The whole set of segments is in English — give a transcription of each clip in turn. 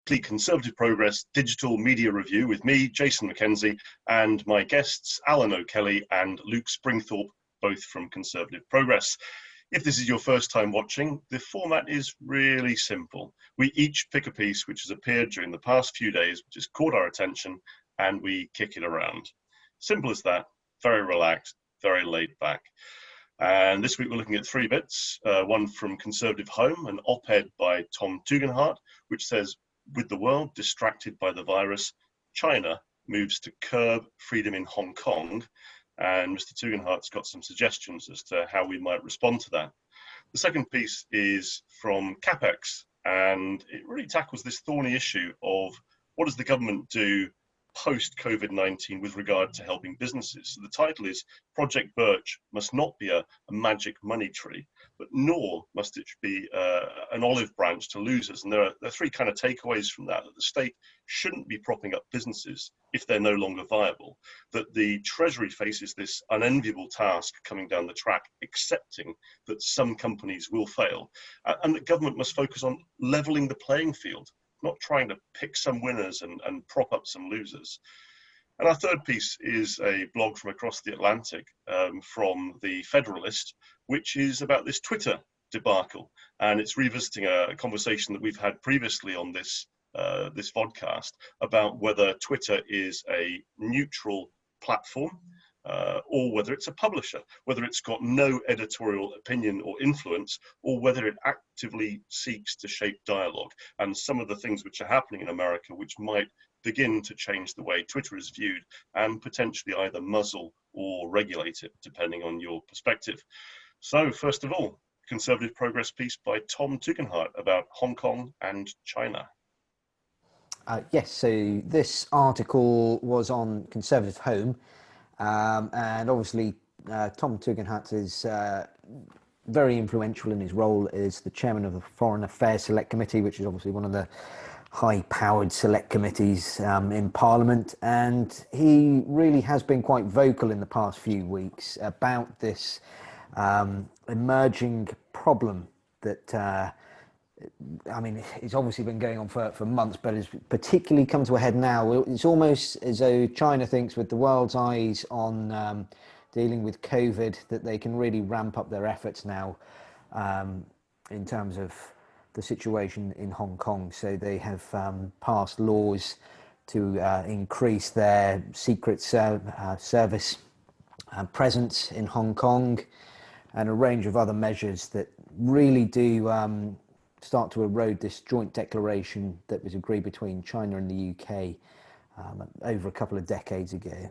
weekly Conservative Progress digital media review with me, Jason Mackenzie, and my guests, Alan O'Kelly and Luke Springthorpe, both from Conservative Progress. If this is your first time watching, the format is really simple. We each pick a piece which has appeared during the past few days, which has caught our attention, and we kick it around. Simple as that, very relaxed, very laid back. And this week we're looking at three bits, one from Conservative Home, an op-ed by Tom Tugendhat, which says, with the world distracted by the virus, China moves to curb freedom in Hong Kong. And Mr. Tugendhat's got some suggestions as to how we might respond to that. The second piece is from CapEx, and it really tackles this thorny issue of what does the government do post-Covid-19 with regard to helping businesses. So the title is Project Birch must not be a magic money tree, but nor must it be an olive branch to losers. And there are three kind of takeaways from that the state shouldn't be propping up businesses if they're no longer viable, that the Treasury faces this unenviable task coming down the track, accepting that some companies will fail, and that government must focus on leveling the playing field, not trying to pick some winners and prop up some losers. And our third piece is a blog from across the Atlantic from the Federalist, which is about this Twitter debacle. And it's revisiting a conversation that we've had previously on this vodcast about whether Twitter is a neutral platform or whether it's a publisher, whether it's got no editorial opinion or influence, or whether it actively seeks to shape dialogue, and some of the things which are happening in America which might begin to change the way Twitter is viewed and potentially either muzzle or regulate it, depending on your perspective. So first of all, Conservative Progress piece by Tom Tugendhat about Hong Kong and China. Yes, so this article was on Conservative Home. And obviously, Tom Tugendhat is very influential in his role as the chairman of the Foreign Affairs Select Committee, which is obviously one of the high-powered select committees in Parliament. And he really has been quite vocal in the past few weeks about this emerging problem that I mean, it's obviously been going on for months, but it's particularly come to a head now. It's almost as though China thinks, with the world's eyes on dealing with COVID, that they can really ramp up their efforts now in terms of the situation in Hong Kong. So they have passed laws to increase their secret service presence in Hong Kong, and a range of other measures that really do start to erode this joint declaration that was agreed between China and the UK over a couple of decades ago.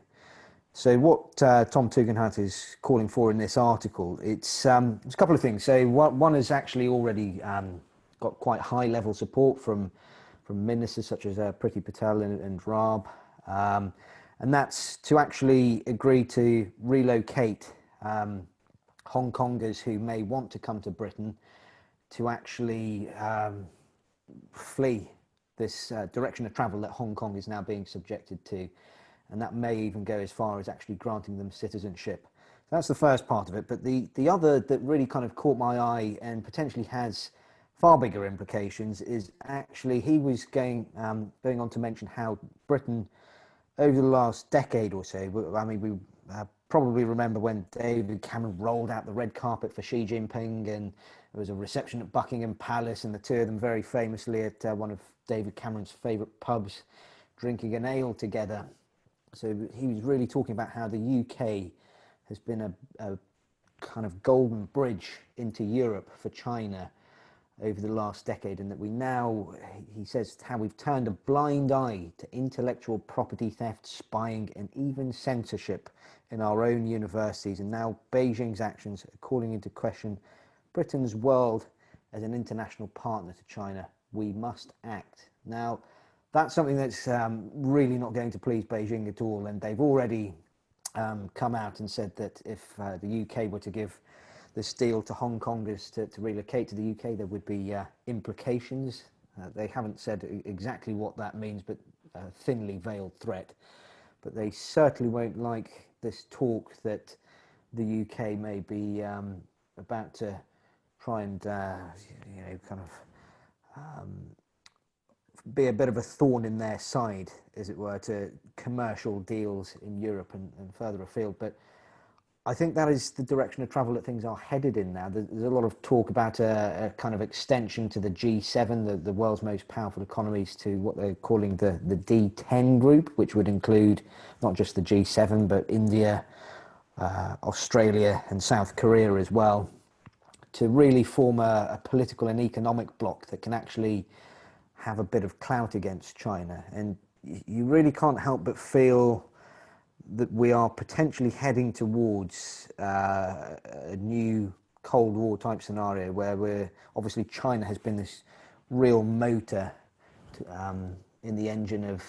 So what Tom Tugendhat is calling for in this article, it's a couple of things. So one has actually already got quite high-level support from ministers such as Priti Patel and Raab, and that's to actually agree to relocate Hong Kongers who may want to come to Britain to actually flee this direction of travel that Hong Kong is now being subjected to. And that may even go as far as actually granting them citizenship. That's the first part of it. But the other that really kind of caught my eye and potentially has far bigger implications is actually he was going on to mention how Britain, over the last decade or so, I mean, we probably remember when David Cameron rolled out the red carpet for Xi Jinping, and there was a reception at Buckingham Palace, and the two of them very famously at one of David Cameron's favourite pubs, drinking an ale together. So he was really talking about how the UK has been a kind of golden bridge into Europe for China over the last decade, and that we now, he says, how we've turned a blind eye to intellectual property theft, spying, and even censorship in our own universities. And now Beijing's actions are calling into question Britain's world as an international partner to China. We must act. Now, that's something that's really not going to please Beijing at all, and they've already come out and said that if the UK were to give this deal to Hong Kongers to relocate to the UK, there would be implications. They haven't said exactly what that means, but a thinly veiled threat. But they certainly won't like this talk that the UK may be about to try and kind of be a bit of a thorn in their side, as it were, to commercial deals in Europe and further afield. But I think that is the direction of travel that things are headed in now. There's a lot of talk about a kind of extension to the G7, the world's most powerful economies, to what they're calling the D10 group, which would include not just the G7, but India, Australia and South Korea as well, to really form a political and economic bloc that can actually have a bit of clout against China. And you really can't help but feel that we are potentially heading towards a new Cold War type scenario where obviously China has been this real motor in the engine of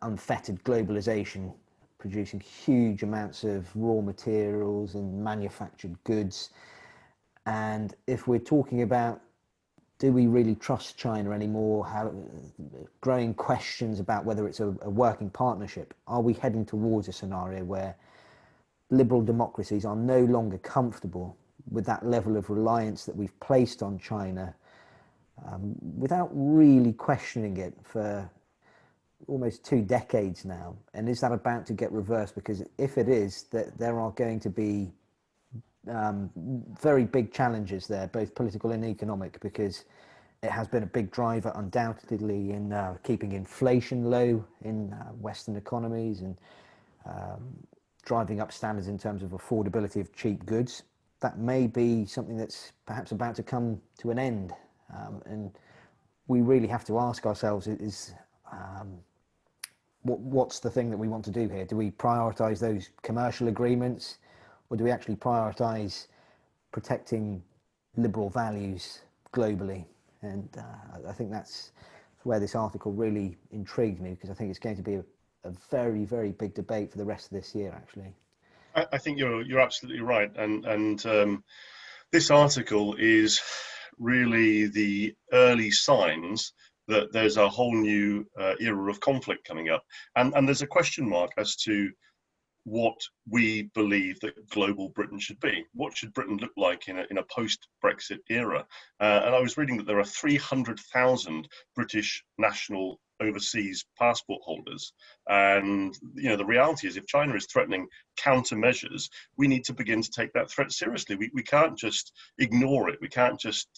unfettered globalization, producing huge amounts of raw materials and manufactured goods. And if we're talking about, do we really trust China anymore? Growing questions about whether it's a working partnership. Are we heading towards a scenario where liberal democracies are no longer comfortable with that level of reliance that we've placed on China without really questioning it for almost 2 decades now? And is that about to get reversed? Because if it is, that there are going to be very big challenges there, both political and economic, because it has been a big driver undoubtedly in keeping inflation low in Western economies and driving up standards in terms of affordability of cheap goods. That may be something that's perhaps about to come to an end, and we really have to ask ourselves, what's the thing that we want to do here? Do we prioritize those commercial agreements, or do we actually prioritize protecting liberal values globally? And I think that's where this article really intrigued me, because I think it's going to be a very, very big debate for the rest of this year, actually. I think you're absolutely right, and this article is really the early signs that there's a whole new era of conflict coming up, and there's a question mark as to what we believe that global Britain should be. What should Britain look like in a post-Brexit era? And I was reading that there are 300,000 British national overseas passport holders. And the reality is, if China is threatening countermeasures, we need to begin to take that threat seriously. We can't just ignore it. We can't just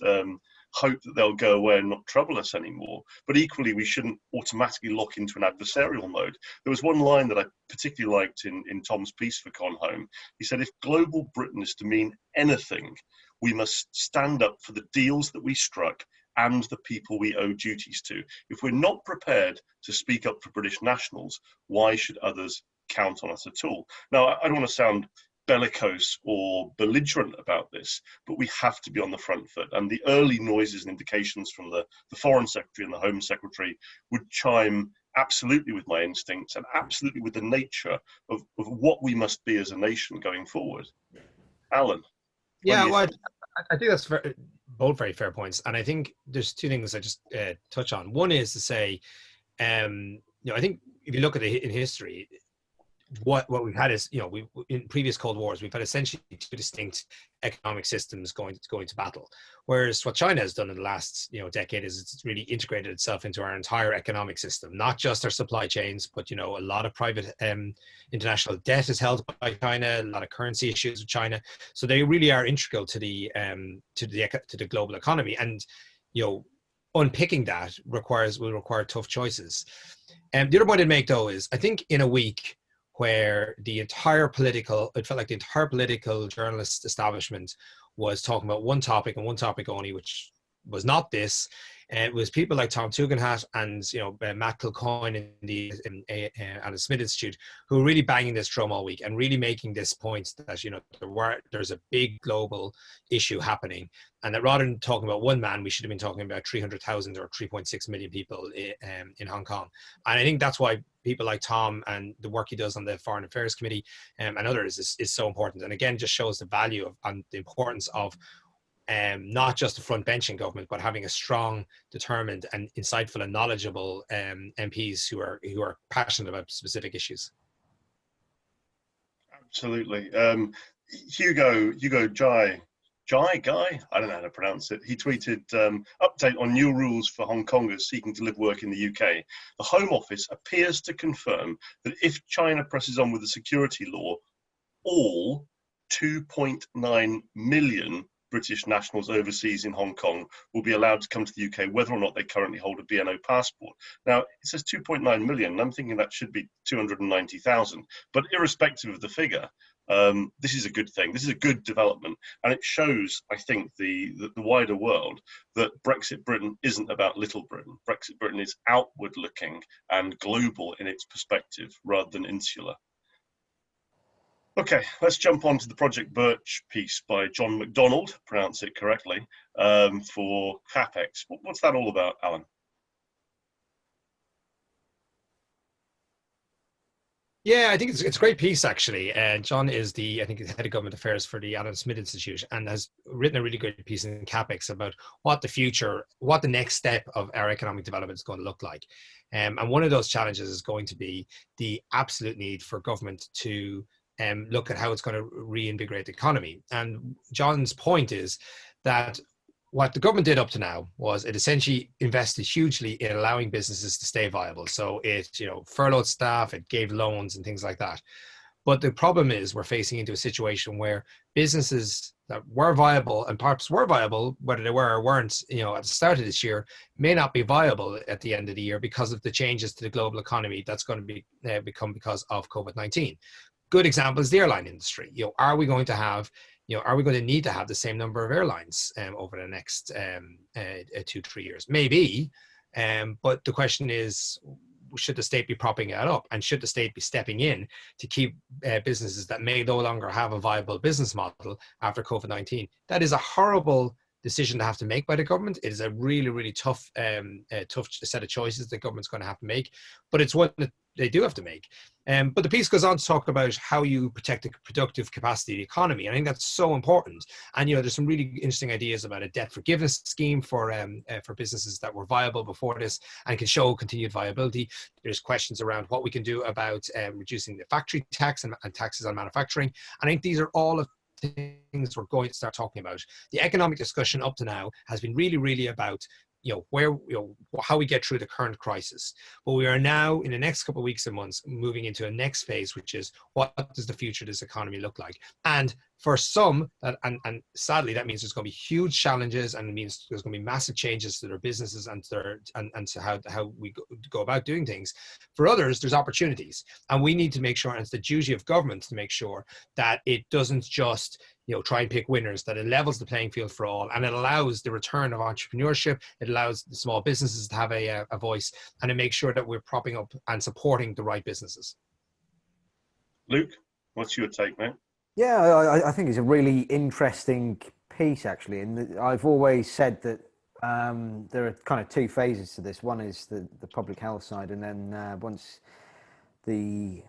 hope that they'll go away and not trouble us anymore. But equally, we shouldn't automatically lock into an adversarial mode. There was one line that I particularly liked in Tom's piece for Con Home. He said, if global Britain is to mean anything, we must stand up for the deals that we struck and the people we owe duties to. If we're not prepared to speak up for British nationals, why should others count on us at all? Now, I don't want to sound bellicose or belligerent about this, but we have to be on the front foot. And the early noises and indications from the Foreign Secretary and the Home Secretary would chime absolutely with my instincts and absolutely with the nature of what we must be as a nation going forward. Alan? Yeah, well, I think that's both very fair points. And I think there's 2 things I just touch on. One is to say, I think if you look at it in history, what we've had is, we in previous Cold Wars, we've had essentially 2 distinct economic systems going to battle. Whereas what China has done in the last decade is it's really integrated itself into our entire economic system, not just our supply chains, but a lot of private international debt is held by China, a lot of currency issues with China. So they really are integral to the global economy, and unpicking that will require tough choices. And the other point I'd make, though, is I think in a week where it felt like the entire political journalist establishment was talking about one topic and one topic only, which was not this. And it was people like Tom Tugendhat and Matt Kilcoyne and the Smith Institute who were really banging this drum all week and really making this point that there's a big global issue happening, and that rather than talking about one man, we should have been talking about 300,000 or 3.6 million people in Hong Kong. And I think that's why people like Tom and the work he does on the Foreign Affairs Committee and others is so important. And again, just shows the value and the importance of not just a front benching government, but having a strong, determined and insightful and knowledgeable MPs who are passionate about specific issues. Absolutely. Hugo Jai, Guy, I don't know how to pronounce it. He tweeted, update on new rules for Hong Kongers seeking to live work in the UK. The Home Office appears to confirm that if China presses on with the security law, all 2.9 million British nationals overseas in Hong Kong will be allowed to come to the UK, whether or not they currently hold a BNO passport. Now, it says 2.9 million, and I'm thinking that should be 290,000. But irrespective of the figure, this is a good thing. This is a good development, and it shows, I think, the wider world that Brexit Britain isn't about little Britain. Brexit Britain is outward-looking and global in its perspective, rather than insular. Okay, let's jump on to the Project Birch piece by John MacDonald, pronounce it correctly, for CapEx. What's that all about, Alan? Yeah, I think it's a great piece, actually. John is I think, head of government affairs for the Adam Smith Institute, and has written a really good piece in CapEx about what the next step of our economic development is going to look like. And one of those challenges is going to be the absolute need for government to look at how it's going to reinvigorate the economy. And John's point is that what the government did up to now was it essentially invested hugely in allowing businesses to stay viable. So it, furloughed staff, it gave loans and things like that. But the problem is we're facing into a situation where businesses that were viable, and perhaps were viable, whether they were or weren't, at the start of this year, may not be viable at the end of the year because of the changes to the global economy that's going to become because of COVID-19. Good example is the airline industry. Are we going to need to have the same number of airlines over the next 2-3 years? Maybe, but the question is, should the state be propping it up, and should the state be stepping in to keep businesses that may no longer have a viable business model after COVID-19? That is a horrible decision to have to make by the government. It is a really, really tough set of choices the government's going to have to make, but it's one that they do have to make. But the piece goes on to talk about how you protect the productive capacity of the economy. I think that's so important. And there's some really interesting ideas about a debt forgiveness scheme for businesses that were viable before this and can show continued viability. There's questions around what we can do about reducing the factory tax and taxes on manufacturing. And I think these are all of things we're going to start talking about. The economic discussion up to now has been really, really about how we get through the current crisis. But we are now, in the next couple of weeks and months, moving into a next phase, which is, what does the future of this economy look like? And for some, and sadly, that means there's going to be huge challenges, and it means there's going to be massive changes to their businesses and to how we go about doing things. For others, there's opportunities, and we need to make sure, and it's the duty of government to make sure that it doesn't just try and pick winners, that it levels the playing field for all, and it allows the return of entrepreneurship. It allows the small businesses to have a voice, and it makes sure that we're propping up and supporting the right businesses. Luke, what's your take, mate? Yeah, I think it's a really interesting piece, actually. And I've always said that there are kind of two phases to this. One is the public health side, and then once the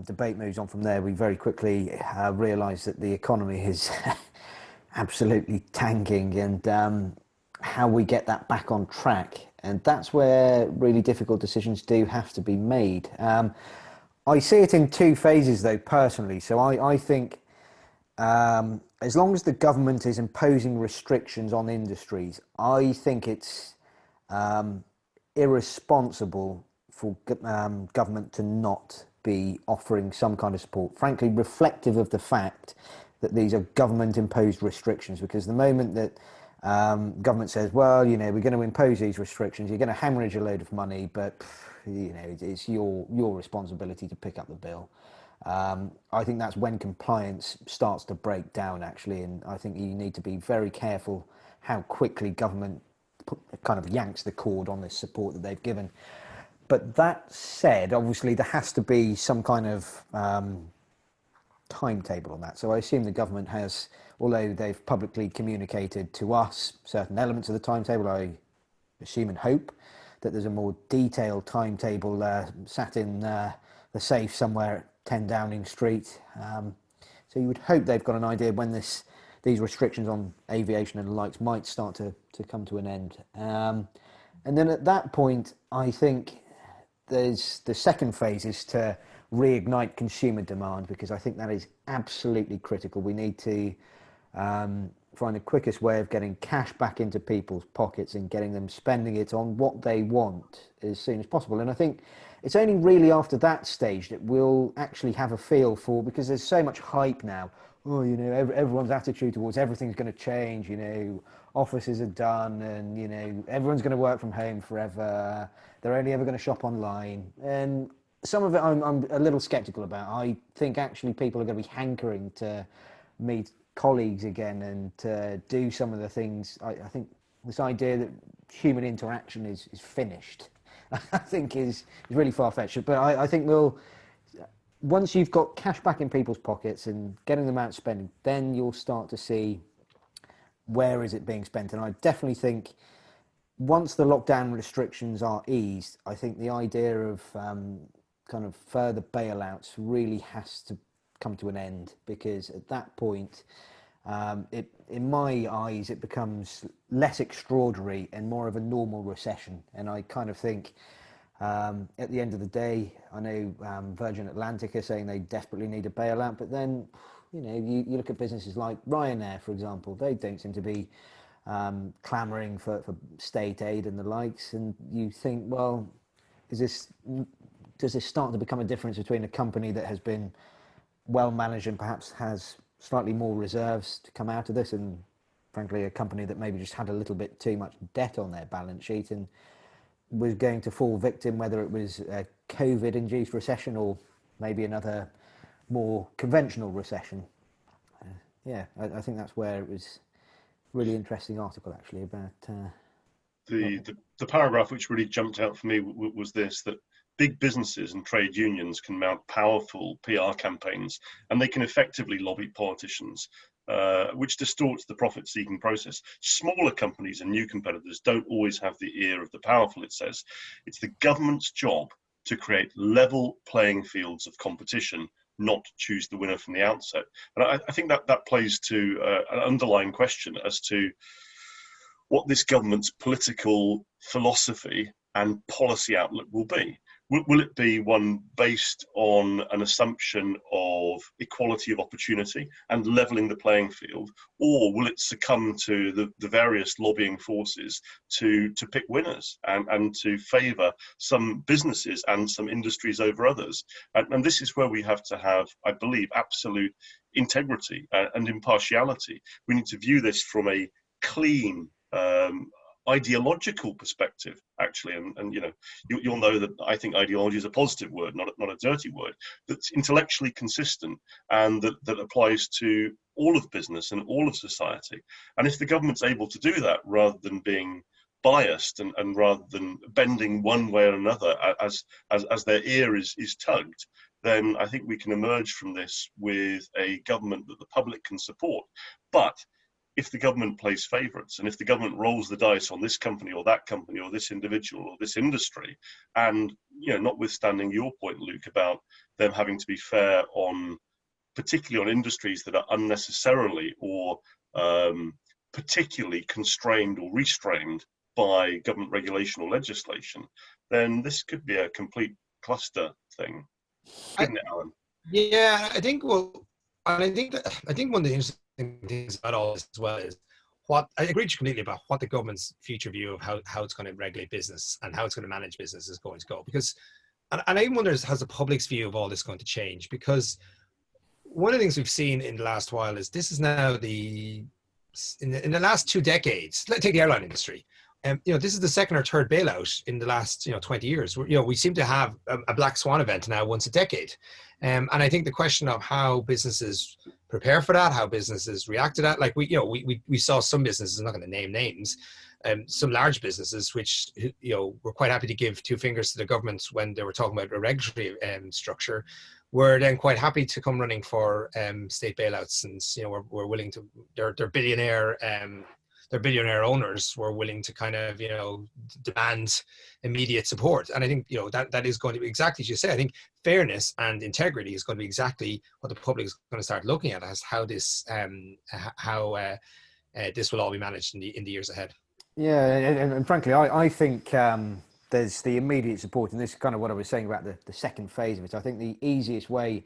debate moves on from there, we very quickly realise that the economy is absolutely tanking, and how we get that back on track. And that's where really difficult decisions do have to be made. I see it in two phases, though, personally. So I think as long as the government is imposing restrictions on industries, I think it's irresponsible for government to not be offering some kind of support, frankly, reflective of the fact that these are government-imposed restrictions. Because the moment that government says, well, we're going to impose these restrictions, you're going to hemorrhage a load of money, but it's your responsibility to pick up the bill. I think that's when compliance starts to break down, actually, and I think you need to be very careful how quickly government kind of yanks the cord on this support that they've given. But that said, obviously there has to be some kind of timetable on that. So I assume the government has, although they've publicly communicated to us certain elements of the timetable, I assume and hope that there's a more detailed timetable sat in the safe somewhere at 10 Downing Street. So you would hope they've got an idea when these restrictions on aviation and the likes might start to come to an end. And then at that point, I think there's the second phase is to reignite consumer demand, because I think that is absolutely critical. We need to find the quickest way of getting cash back into people's pockets and getting them spending it on what they want as soon as possible. And I think it's only really after that stage that we'll actually have a feel for, because there's so much hype now. Oh, you know, everyone's attitude towards everything's going to change, you know, offices are done and, you know, everyone's going to work from home forever. They're only ever going to shop online. And some of it I'm a little skeptical about. I think actually people are going to be hankering to meet colleagues again and to do some of the things. I think this idea that human interaction is finished, I think is really far-fetched. But I think once you've got cash back in people's pockets and getting them out spending, then you'll start to see where is it being spent. And I definitely think once the lockdown restrictions are eased, I think the idea of kind of further bailouts really has to come to an end, because at that point, in my eyes, it becomes less extraordinary and more of a normal recession. And I kind of think at the end of the day, I know Virgin Atlantic are saying they desperately need a bailout, but then, you know, you look at businesses like Ryanair, for example, they don't seem to be clamouring for state aid and the likes. And you think, well, does this start to become a difference between a company that has been well managed and perhaps has slightly more reserves to come out of this, and frankly a company that maybe just had a little bit too much debt on their balance sheet and was going to fall victim, whether it was a COVID-induced recession or maybe another more conventional recession? I think that's where it was really interesting article actually about the paragraph which really jumped out for me was this, that big businesses and trade unions can mount powerful PR campaigns and they can effectively lobby politicians, which distorts the profit-seeking process. Smaller companies and new competitors don't always have the ear of the powerful, it says. It's the government's job to create level playing fields of competition, not choose the winner from the outset. And I think that plays to an underlying question as to what this government's political philosophy and policy outlook will be. Will it be one based on an assumption of equality of opportunity and levelling the playing field, or will it succumb to the various lobbying forces to pick winners and to favour some businesses and some industries over others? And this is where we have to have, I believe, absolute integrity and impartiality. We need to view this from a clean, ideological perspective, actually, and you know, you'll know that I think ideology is a positive word, not a dirty word, that's intellectually consistent and that applies to all of business and all of society. And if the government's able to do that rather than being biased and rather than bending one way or another as their ear is tugged, then I think we can emerge from this with a government that the public can support. But if the government plays favourites and if the government rolls the dice on this company or that company or this individual or this industry, and, you know, notwithstanding your point, Luke, about them having to be fair on, particularly on industries that are unnecessarily or particularly constrained or restrained by government regulation or legislation, then this could be a complete cluster thing. Couldn't it, Alan? Yeah, I think, well, and I think one of the interesting things about all this as well is what I agree completely about what the government's future view of how it's going to regulate business and how it's going to manage business is going to go. Because, and I even wonder, has the public's view of all this going to change? Because one of the things we've seen in the last while is this is now in the last 2 decades. Let's take the airline industry. You know, this is the second or third bailout in the last 20 years. You know, we seem to have a black swan event now once a decade, and I think the question of how businesses prepare for that, how businesses react to that, like we saw some businesses, I'm not going to name names, some large businesses which were quite happy to give 2 fingers to the government when they were talking about a regulatory structure, were then quite happy to come running for state bailouts, and we're willing to. They're billionaire. Their billionaire owners were willing to kind of, demand immediate support. And I think, that is going to be exactly as you say. I think fairness and integrity is going to be exactly what the public is going to start looking at as how this this will all be managed in the years ahead. Yeah, and frankly, I think there's the immediate support, and this is kind of what I was saying about the second phase of it. I think the easiest way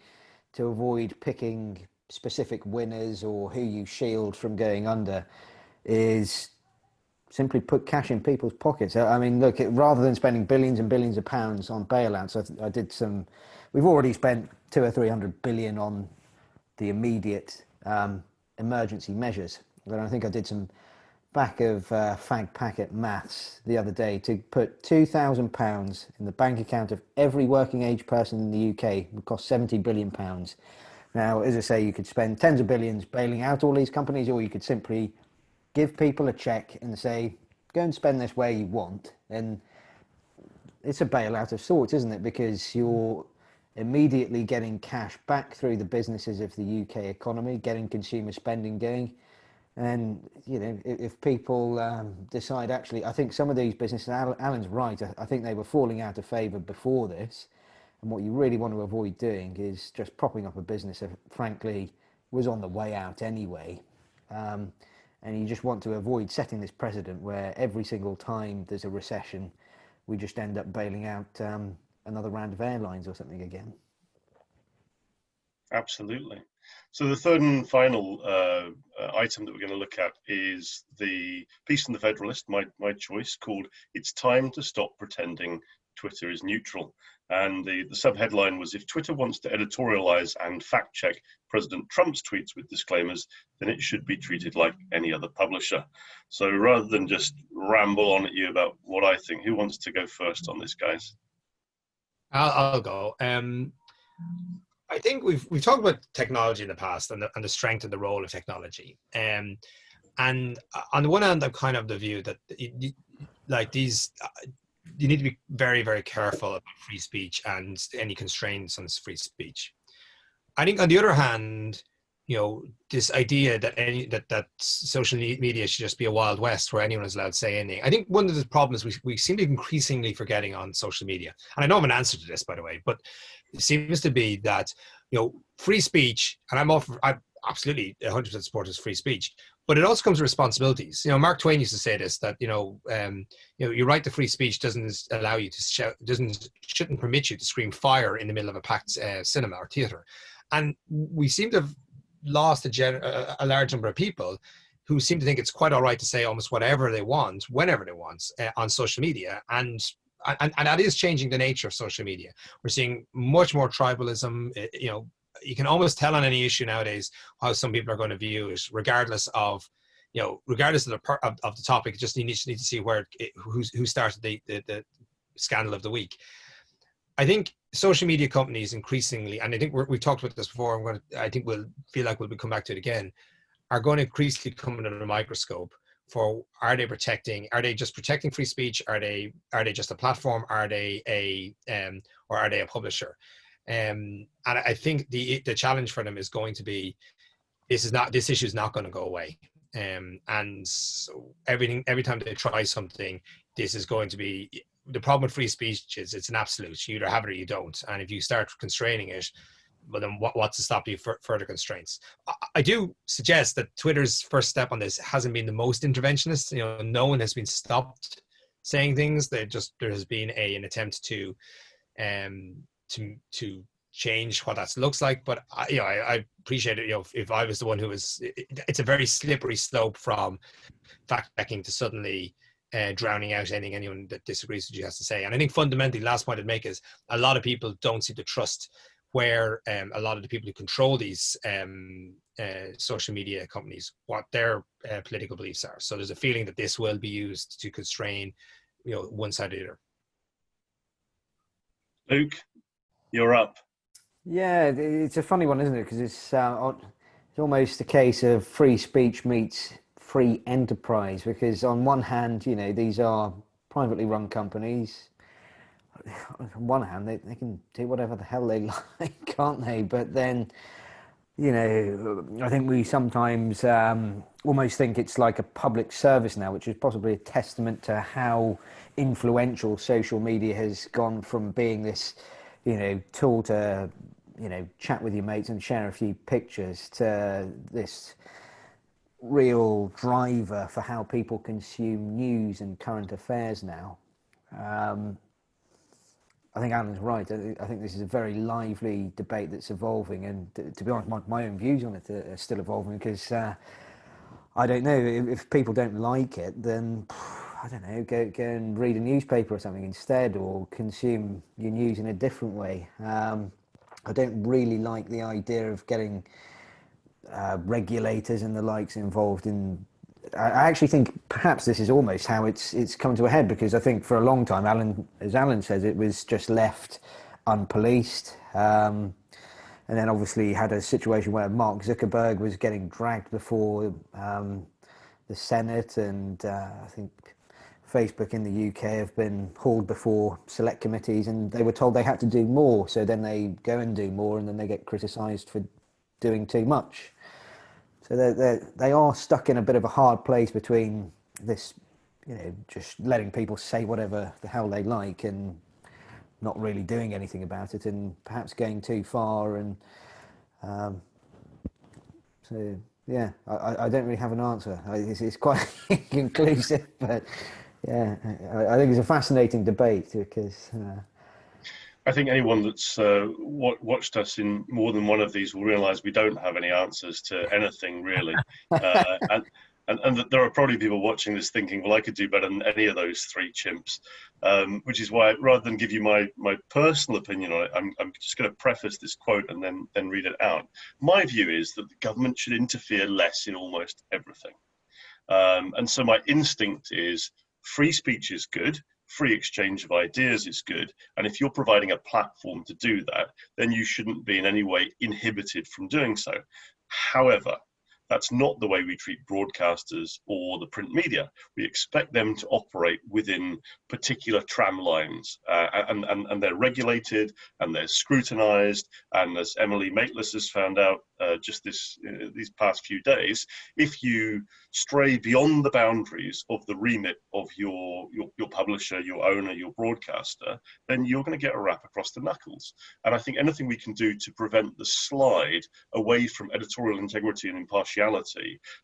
to avoid picking specific winners or who you shield from going under is simply put cash in people's pockets. I mean, look, rather than spending billions and billions of pounds on bailouts, we've already spent 200 or 300 billion on the immediate emergency measures. But I think I did some back of fag packet maths the other day. To put £2,000 in the bank account of every working age person in the UK would cost £70 billion. Now, as I say, you could spend tens of billions bailing out all these companies, or you could simply give people a check and say, go and spend this where you want. And it's a bailout of sorts, isn't it? Because you're immediately getting cash back through the businesses of the UK economy, getting consumer spending going. And, if people decide, actually, I think some of these businesses, Alan's right, I think they were falling out of favour before this. And what you really want to avoid doing is just propping up a business that, frankly, was on the way out anyway. And you just want to avoid setting this precedent where every single time there's a recession, we just end up bailing out another round of airlines or something again. Absolutely. So the third and final item that we're going to look at is the piece in the Federalist, my choice, called "It's Time to Stop Pretending Twitter is Neutral." And the subheadline was, "If Twitter wants to editorialize and fact check President Trump's tweets with disclaimers, then it should be treated like any other publisher." So rather than just ramble on at you about what I think, who wants to go first on this, guys? I'll go. I think we've talked about technology in the past and the strength and the role of technology. And on the one hand, I'm kind of the view that you need to be very, very careful about free speech and any constraints on free speech. I think on the other hand, this idea that social media should just be a wild west where anyone is allowed to say anything. I think one of the problems we seem to be increasingly forgetting on social media, and I don't have an answer to this, by the way, but it seems to be that, free speech, and I'm absolutely 100% supporters of free speech, but it also comes with responsibilities. Mark Twain used to say this, that, your right to free speech doesn't allow you to shout, shouldn't permit you to scream fire in the middle of a packed cinema or theater. And we seem to have lost a large number of people who seem to think it's quite all right to say almost whatever they want, whenever they want, on social media. And that is changing the nature of social media. We're seeing much more tribalism. You can almost tell on any issue nowadays how some people are going to view it, regardless of the topic. Just need to see who started the scandal of the week. I think social media companies increasingly, and I think we've talked about this before, I think we'll come back to it again, are going to increasingly come under a microscope for, are they just protecting free speech? Are they just a platform? Are they a publisher? And I think the challenge for them is going to be, this issue is not going to go away. And so every time they try something, this is going to be, the problem with free speech is it's an absolute. You either have it or you don't. And if you start constraining it, well, then what's to stop you further constraints? I do suggest that Twitter's first step on this hasn't been the most interventionist. No one has been stopped saying things. There has been an attempt to change what that looks like. But I appreciate it. If I was the one who was, it's a very slippery slope from fact checking to suddenly drowning out anyone that disagrees with you has to say. And I think fundamentally, last point I'd make is, a lot of people don't seem to trust where a lot of the people who control these social media companies, what their political beliefs are. So there's a feeling that this will be used to constrain, one side or the other. Luke, you're up. Yeah, it's a funny one, isn't it? Because it's almost a case of free speech meets free enterprise. Because on one hand, these are privately run companies. On one hand, they can do whatever the hell they like, can't they? But then, I think we sometimes almost think it's like a public service now, which is possibly a testament to how influential social media has gone from being this, tool to, chat with your mates and share a few pictures, to this real driver for how people consume news and current affairs now. I think Alan's right. I think this is a very lively debate that's evolving, and to be honest, my own views on it are still evolving, because I don't know, if people don't like it, then I don't know, go and read a newspaper or something instead, or consume your news in a different way. I don't really like the idea of getting regulators and the likes involved in. I actually think perhaps this is almost how it's come to a head, because I think for a long time, as Alan says, it was just left unpoliced. And then obviously had a situation where Mark Zuckerberg was getting dragged before the Senate, and I think Facebook in the UK have been hauled before select committees, and they were told they had to do more. So then they go and do more, and then they get criticised for doing too much. So they are stuck in a bit of a hard place between this, just letting people say whatever the hell they like and not really doing anything about it, and perhaps going too far. And so, yeah, I don't really have an answer. It's quite inclusive, but yeah, I think it's a fascinating debate, because I think anyone that's watched us in more than one of these will realise we don't have any answers to anything really, and that there are probably people watching this thinking, well, I could do better than any of those three chimps, which is why, rather than give you my personal opinion on it, I'm just going to preface this quote and then read it out. My view is that the government should interfere less in almost everything, and so my instinct is free speech is good. Free exchange of ideas is good. And if you're providing a platform to do that, then you shouldn't be in any way inhibited from doing so. However, that's not the way we treat broadcasters or the print media. We expect them to operate within particular tram lines, and they're regulated and they're scrutinized. And as Emily Maitlis has found out just these past few days, if you stray beyond the boundaries of the remit of your publisher, your owner, your broadcaster, then you're going to get a rap across the knuckles. And I think anything we can do to prevent the slide away from editorial integrity and impartiality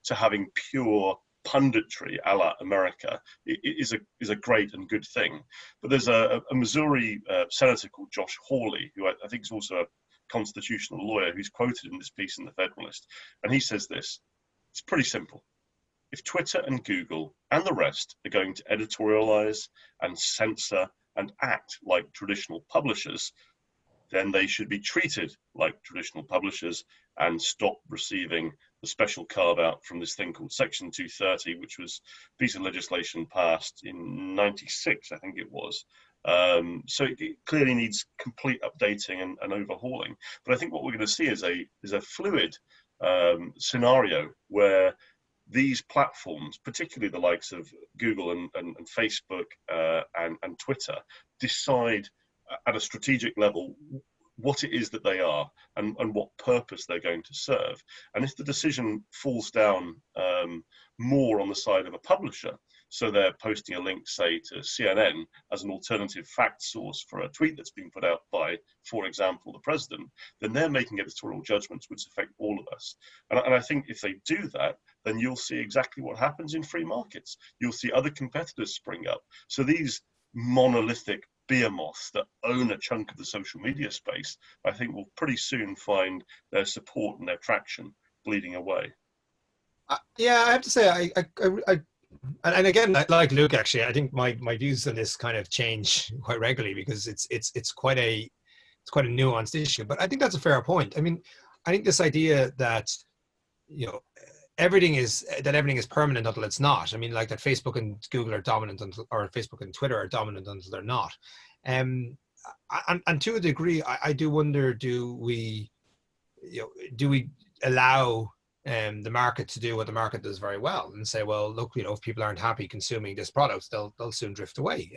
to having pure punditry a la America is a great and good thing. But there's a Missouri senator called Josh Hawley, who I think is also a constitutional lawyer, who's quoted in this piece in the Federalist, and he says this: it's pretty simple. If Twitter and Google and the rest are going to editorialize and censor and act like traditional publishers, then they should be treated like traditional publishers and stop receiving the special carve out from this thing called Section 230, which was a piece of legislation passed in '96, I think it was. So it clearly needs complete updating and overhauling. But I think what we're going to see is a fluid scenario where these platforms, particularly the likes of Google and Facebook and Twitter, decide at a strategic level what it is that they are and what purpose they're going to serve. And if the decision falls down more on the side of a publisher, so they're posting a link, say, to CNN as an alternative fact source for a tweet that's been put out by, for example, the president, then they're making editorial judgments which affect all of us. And I think if they do that, then you'll see exactly what happens in free markets. You'll see other competitors spring up. So these monolithic behemoths that own a chunk of the social media space, I think will pretty soon find their support and their traction bleeding away. Yeah, I have to say, and again, like Luke, actually, I think my views on this kind of change quite regularly, because it's quite a nuanced issue. But I think that's a fair point. I mean, I think this idea that everything is permanent until it's not. I mean, like that Facebook and Google are dominant or Facebook and Twitter are dominant until they're not. And to a degree, I do wonder, do we allow the market to do what the market does very well and say, well, look, if people aren't happy consuming this product, they'll soon drift away.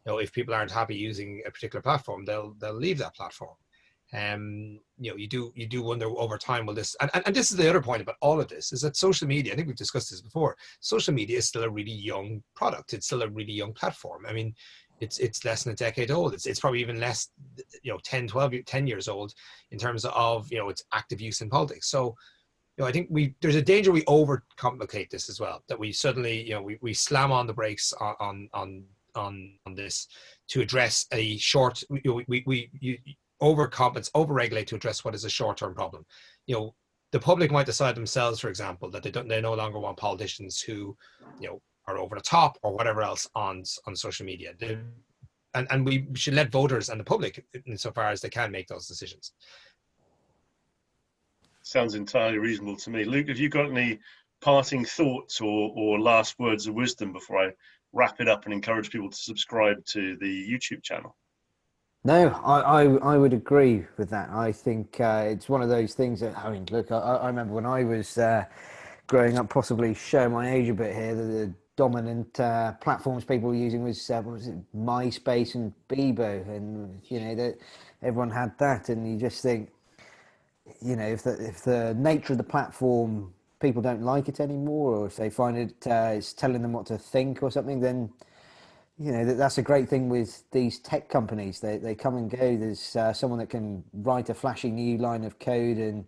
If people aren't happy using a particular platform, they'll leave that platform. You do wonder over time, will this, and this is the other point about all of this, is that social media, I think we've discussed this before, social media is still a really young product. It's still a really young platform. I mean, it's less than a decade old. It's probably even less, 10 years old in terms of, its active use in politics. So, I think there's a danger we overcomplicate this as well, that we suddenly, we slam on the brakes on on this to address a short. We overregulate to address what is a short-term problem. The public might decide themselves, for example, that they no longer want politicians who, are over the top or whatever else on social media. And we should let voters and the public, insofar as they can, make those decisions. Sounds entirely reasonable to me. Luke, have you got any parting thoughts or last words of wisdom before I wrap it up and encourage people to subscribe to the YouTube channel? No, I would agree with that. I think it's one of those things that, I mean, look, I remember when I was growing up, possibly showing my age a bit here, the dominant platforms people were using was MySpace and Bebo, and that everyone had that, and you just think, if the nature of the platform, people don't like it anymore, or if they find it's telling them what to think or something, then that's a great thing with these tech companies. They come and go. There's someone that can write a flashy new line of code and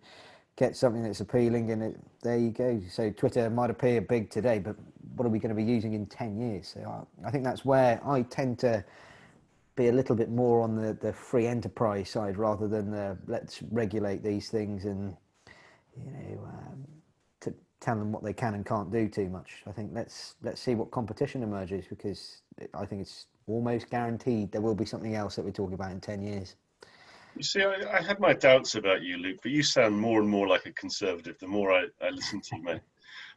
get something that's appealing, and there you go. So Twitter might appear big today, but what are we going to be using in 10 years? So I think that's where I tend to be a little bit more on the free enterprise side, rather than the let's regulate these things and to tell them what they can and can't do too much. I think let's see what competition emerges, because I think it's almost guaranteed there will be something else that we talk about in 10 years. You see, I had my doubts about you, Luke, but you sound more and more like a conservative the more I listen to you, mate.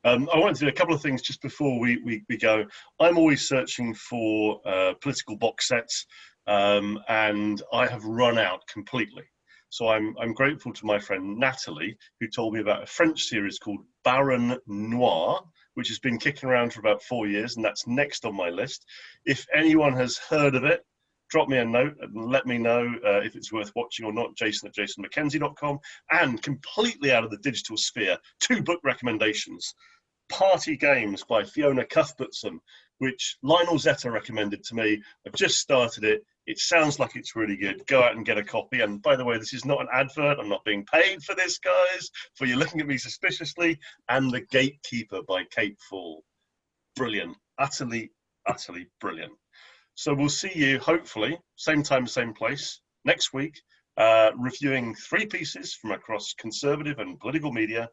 I want to do a couple of things just before we go. I'm always searching for political box sets, and I have run out completely. So I'm grateful to my friend Natalie, who told me about a French series called Baron Noir, which has been kicking around for about 4 years, and that's next on my list. If anyone has heard of it, drop me a note and let me know if it's worth watching or not. Jason@jasonmackenzie.com. And completely out of the digital sphere, 2 book recommendations. Party Games by Fiona Cuthbertson, which Lionel Zeta recommended to me. I've just started it. It sounds like it's really good. Go out and get a copy. And by the way, this is not an advert. I'm not being paid for this, guys, for you looking at me suspiciously. And The Gatekeeper by Kate Fall. Brilliant. Utterly, utterly brilliant. So we'll see you, hopefully, same time, same place, next week, reviewing 3 pieces from across conservative and political media.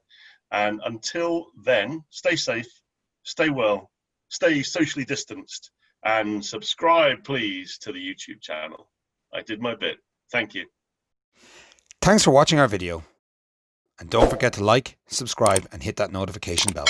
And until then, stay safe, stay well, stay socially distanced, and subscribe, please, to the YouTube channel. I did my bit. Thank you. Thanks for watching our video. And don't forget to like, subscribe, and hit that notification bell.